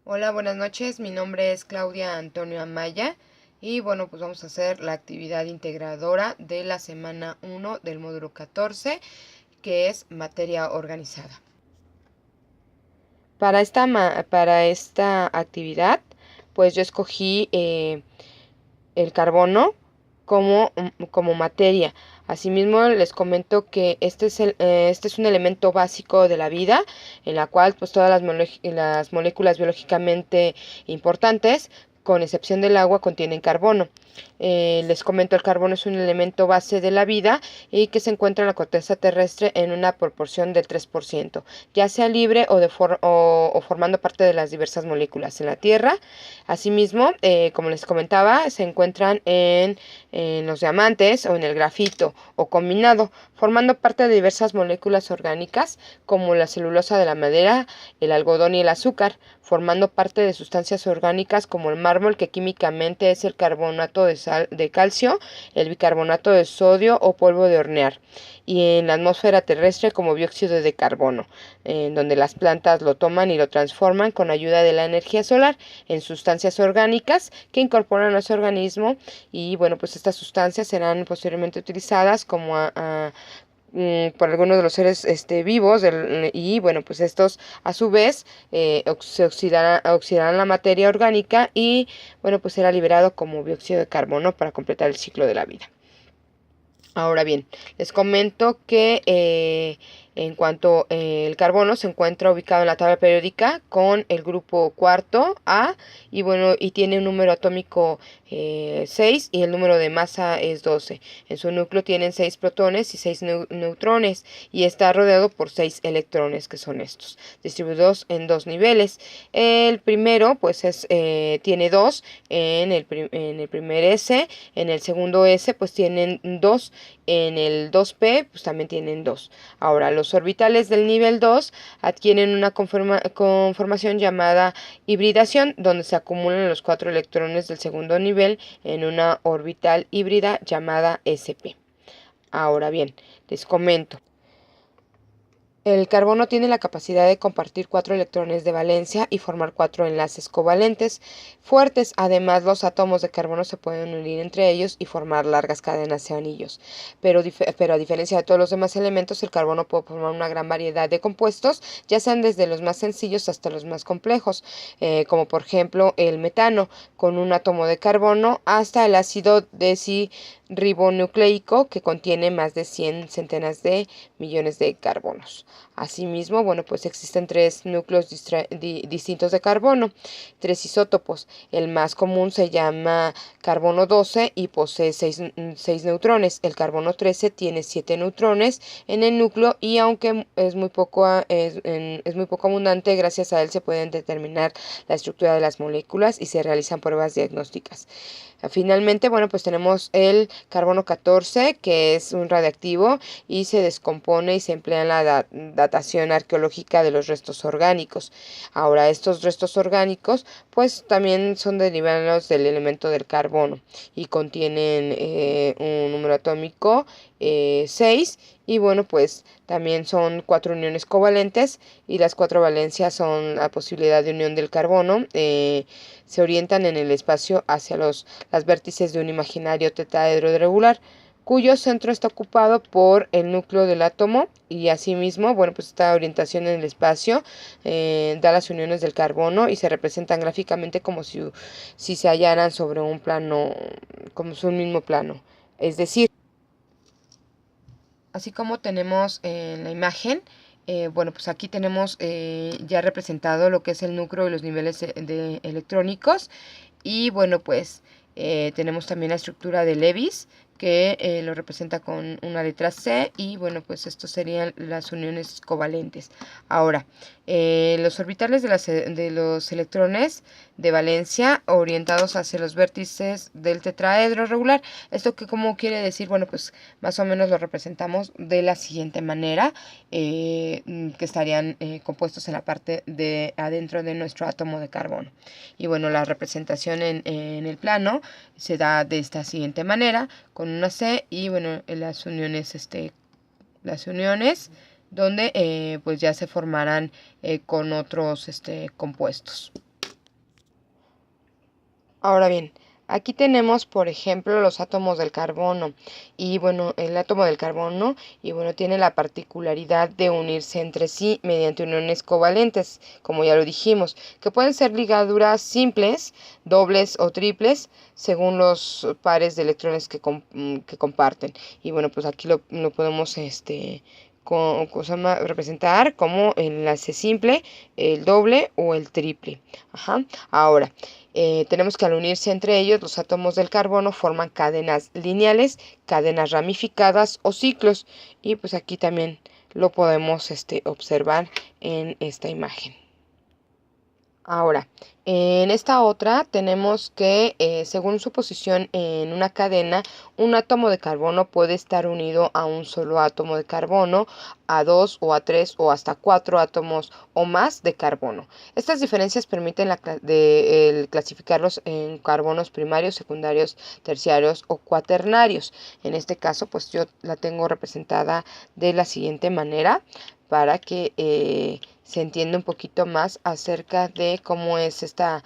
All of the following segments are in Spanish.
Hola, buenas noches. Mi nombre es Claudia Antonio Amaya y bueno, pues vamos a hacer la actividad integradora de la semana 1 del módulo 14, que es materia organizada. Para esta actividad, pues yo escogí el carbono como materia. Asimismo, les comento que este es un elemento básico de la vida, en la cual pues todas las moléculas biológicamente importantes, con excepción del agua, contienen carbono. Les comento, el carbono es un elemento base de la vida y que se encuentra en la corteza terrestre en una proporción del 3%, ya sea libre o formando parte de las diversas moléculas en la Tierra. Asimismo, como les comentaba, se encuentran en los diamantes o en el grafito o combinado, formando parte de diversas moléculas orgánicas como la celulosa de la madera, el algodón y el azúcar, formando parte de sustancias orgánicas como el mármol, que químicamente es el carbonato de calcio, el bicarbonato de sodio o polvo de hornear, y en la atmósfera terrestre como dióxido de carbono, en donde las plantas lo toman y lo transforman con ayuda de la energía solar en sustancias orgánicas que incorporan a su organismo. Y bueno, pues estas sustancias serán posteriormente utilizadas por algunos de los seres vivos, y bueno, pues estos a su vez oxidarán la materia orgánica y bueno, pues será liberado como dióxido de carbono para completar el ciclo de la vida. Ahora bien, les comento que en cuanto el carbono se encuentra ubicado en la tabla periódica con el grupo cuarto A, y bueno, y tiene un número atómico 6 y el número de masa es 12. En su núcleo tienen 6 protones y 6 neutrones, y está rodeado por 6 electrones, que son estos, distribuidos en dos niveles. El primero pues tiene 2 en el primer S, en el segundo S pues tienen 2, en el 2p pues también tienen 2. Ahora, los orbitales del nivel 2 adquieren una conformación llamada hibridación, donde se acumulan los 4 electrones del segundo nivel en una orbital híbrida llamada sp. Ahora bien, les comento. El carbono tiene la capacidad de compartir 4 electrones de valencia y formar 4 enlaces covalentes fuertes. Además, los átomos de carbono se pueden unir entre ellos y formar largas cadenas de anillos. Pero a diferencia de todos los demás elementos, el carbono puede formar una gran variedad de compuestos, ya sean desde los más sencillos hasta los más complejos, como por ejemplo el metano, con un átomo de carbono, hasta el ácido desirribonucleico, que contiene más de 100 centenas de millones de carbonos. Asimismo, bueno, pues existen 3 núcleos distintos de carbono, 3 isótopos. El más común se llama carbono 12 y posee 6 neutrones. El carbono 13 tiene 7 neutrones en el núcleo, y aunque es muy poco abundante, gracias a él se pueden determinar la estructura de las moléculas y se realizan pruebas diagnósticas. Finalmente, bueno, pues tenemos el carbono 14, que es un radiactivo y se descompone y se emplea en la datación arqueológica de los restos orgánicos. Ahora, estos restos orgánicos pues también son derivados del elemento del carbono y contienen un número atómico 6, y bueno, pues también son 4 uniones covalentes, y las 4 valencias son la posibilidad de unión del carbono. Se orientan en el espacio hacia las vértices de un imaginario tetraedro regular, cuyo centro está ocupado por el núcleo del átomo, y asimismo, bueno, pues esta orientación en el espacio da las uniones del carbono y se representan gráficamente como si se hallaran sobre un plano, como si un mismo plano. Es decir, así como tenemos en la imagen, bueno, pues aquí tenemos ya representado lo que es el núcleo y los niveles de electrónicos. Y bueno, pues tenemos también la estructura de Lewis, que lo representa con una letra C, y bueno, pues estos serían las uniones covalentes. Ahora, los orbitales de los electrones de valencia orientados hacia los vértices del tetraedro regular. ¿Esto qué cómo quiere decir? Bueno, pues más o menos lo representamos de la siguiente manera, que estarían compuestos en la parte de adentro de nuestro átomo de carbono. Y bueno, la representación en el plano se da de esta siguiente manera, con una C y bueno, las uniones donde pues ya se formarán con otros compuestos. Ahora bien, aquí tenemos, por ejemplo, los átomos del carbono. Y bueno, el átomo del carbono, y bueno, tiene la particularidad de unirse entre sí mediante uniones covalentes, como ya lo dijimos, que pueden ser ligaduras simples, dobles o triples, según los pares de electrones que comparten. Y bueno, pues aquí lo podemos representar como el enlace simple, el doble o el triple. Ajá. Ahora, tenemos que al unirse entre ellos, los átomos del carbono forman cadenas lineales, cadenas ramificadas o ciclos. Y pues aquí también lo podemos observar en esta imagen. Ahora, en esta otra tenemos que, según su posición en una cadena, un átomo de carbono puede estar unido a un solo átomo de carbono, a dos o a tres o hasta cuatro átomos o más de carbono. Estas diferencias permiten el clasificarlos en carbonos primarios, secundarios, terciarios o cuaternarios. En este caso, pues yo la tengo representada de la siguiente manera para que se entienda un poquito más acerca de cómo es esta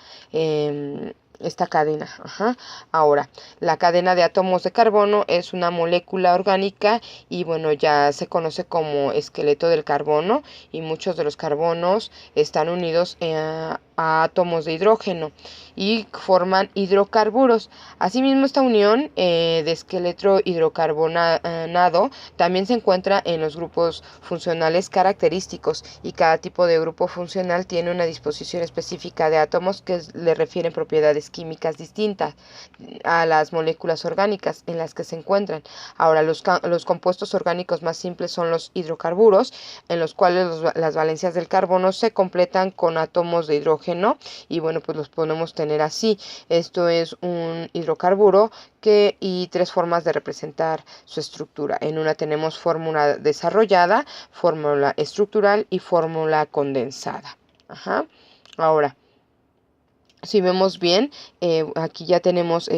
cadena. Ajá. Ahora, la cadena de átomos de carbono es una molécula orgánica y bueno, ya se conoce como esqueleto del carbono, y muchos de los carbonos están unidos a átomos de hidrógeno y forman hidrocarburos. Asimismo, esta unión de esqueleto hidrocarbonado también se encuentra en los grupos funcionales característicos, y cada tipo de grupo funcional tiene una disposición específica de átomos que le refieren propiedades químicas distintas a las moléculas orgánicas en las que se encuentran. Ahora, los compuestos orgánicos más simples son los hidrocarburos, en los cuales las valencias del carbono se completan con átomos de hidrógeno, y bueno, pues los podemos tener así. Esto es un hidrocarburo y tres formas de representar su estructura. En una tenemos fórmula desarrollada, fórmula estructural y fórmula condensada. Ajá. Ahora, si vemos bien, aquí ya tenemos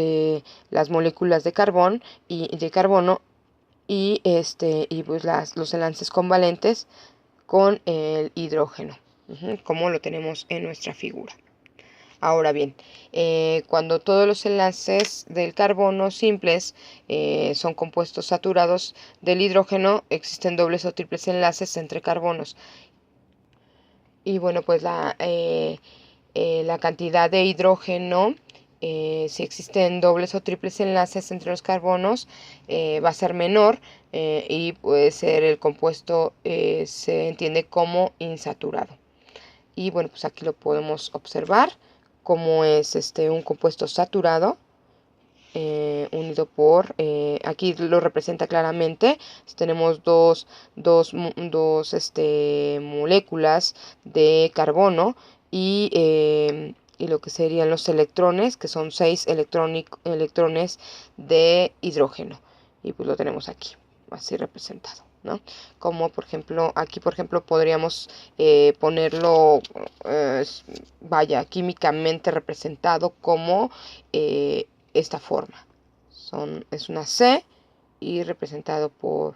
las moléculas de carbón y de carbono, y pues los enlaces covalentes con el hidrógeno, como lo tenemos en nuestra figura. Ahora bien, cuando todos los enlaces del carbono simples son compuestos saturados del hidrógeno, existen dobles o triples enlaces entre carbonos. Y bueno, pues la cantidad de hidrógeno, si existen dobles o triples enlaces entre los carbonos, va a ser menor, y puede ser el compuesto, se entiende como insaturado. Y bueno, pues aquí lo podemos observar como es un compuesto saturado, unido por, aquí lo representa claramente. Tenemos dos moléculas de carbono y lo que serían los electrones, que son 6 electrones de hidrógeno. Y pues lo tenemos aquí, así representado, ¿no? Como por ejemplo, aquí por ejemplo podríamos ponerlo, vaya, químicamente representado como esta forma. Es una C y representado por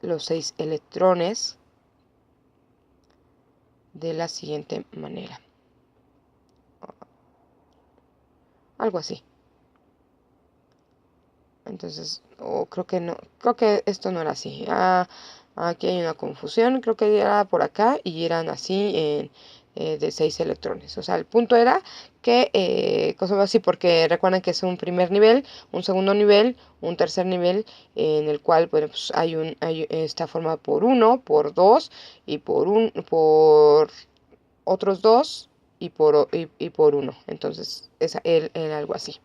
los 6 electrones de la siguiente manera. Algo así. Entonces, creo que no, creo que esto no era así. Aquí hay una confusión, creo que era por acá y eran así de 6 electrones. O sea, el punto era que cosas así, porque recuerden que es un primer nivel, un segundo nivel, un tercer nivel, en el cual bueno, pues está formado por 1, por 2 y por otros 2 y por 1. Entonces, era algo así.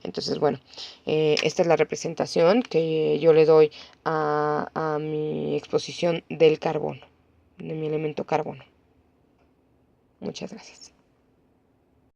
Entonces, bueno, esta es la representación que yo le doy a mi exposición del carbono, de mi elemento carbono. Muchas gracias.